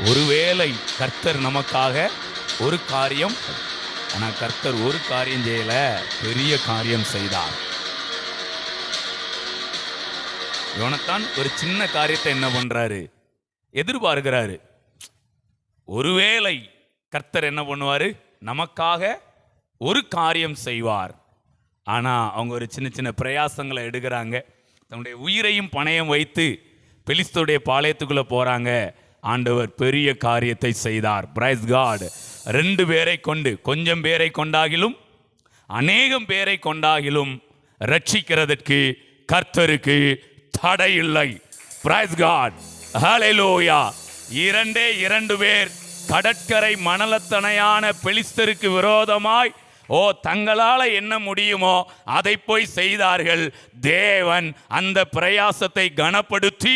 ஒருவேளை கர்த்தர் நமக்காக ஒரு காரியம், ஆனா கர்த்தர் ஒரு காரியம் செய்யல, பெரிய காரியம் செய்தார். யோனத்தான் ஒரு சின்ன காரியத்தை என்ன பண்றாரு, எதிர்பார்க்கிறாரு. ஒருவேளை கர்த்தர் என்ன பண்ணுவாரு, நமக்காக ஒரு காரியம் செய்வார். ஆனா அவங்க ஒரு சின்ன சின்ன பிரயாசங்களை எடுக்கிறாங்க. தன்னுடைய உயிரையும் பணயம் வைத்து பெலிஸ்தருடைய பாளையத்துக்குள்ள போறாங்க. ஆண்டவர் பெரிய காரியத்தை செய்தார். Price God. 2 பேரை கொண்டு, கொஞ்சம் பேரை கொண்டாகிலும் அநேகம் பேரை கொண்டாகிலும் ரட்சிக்கிறதற்கு கர்த்தருக்கு தடை இல்லை. Price God. ஹல்லேலூயா. 2 பேர் கடற்கரை மணலத்தனையான பெலிஸ்தருக்கு விரோதமாய் தங்களால என்ன முடியுமோ அதை போய் செய்தார்கள். தேவன் அந்த பிரயாசத்தை கனப்படுத்தி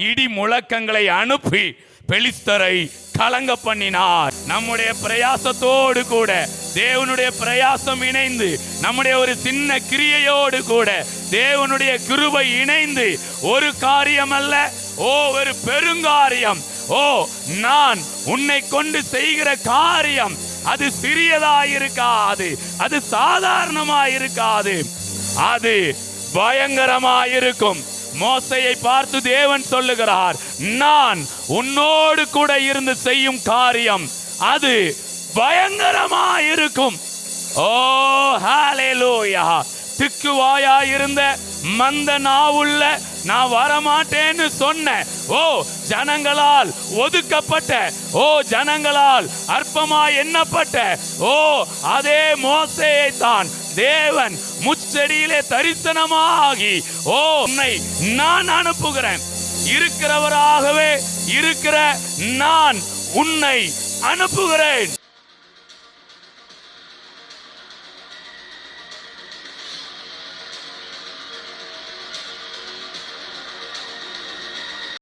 இடி முழக்கங்களை அனுப்பி பெலிஸ்தரை கலங்க பண்ணினார். நம்முடைய பிரயாசத்தோடு கூட தேவனுடைய பிரயாசம் இணைந்து, நம்முடைய ஒரு சின்ன கிரியையோடு கூட தேவனுடைய கிருபை இணைந்து ஒரு காரியம் அல்ல, ஒரு பெருங்காரியம். நான் உன்னை கொண்டு செய்கிற காரியம் அது சிறியதாயிருக்காது, அது சாதாரணமாயிருக்காது, அது பயங்கரமாயிருக்கும். மோசையை பார்த்து தேவன் சொல்லுகிறார், நான் உன்னோடு கூட இருந்து செய்யும் காரியம் அது பயங்கரமாயிருக்கும். ஹல்லேலூயா. திக்குவாயாயிருந்த மந்த நாவுள்ள நான் வரமாட்டேன்னு சொன்ன ஜனங்களால் ஒதுக்கப்பட்ட, ஜனங்களால் அற்பமாய் எண்ணப்பட்ட அதே மோசேயை தான் தேவன் முச்செடியிலே தரிசனமாகி உன்னை நான் அனுப்புகிறேன், இருக்கிறவராகவே இருக்கிற நான் உன்னை அனுப்புகிறேன்.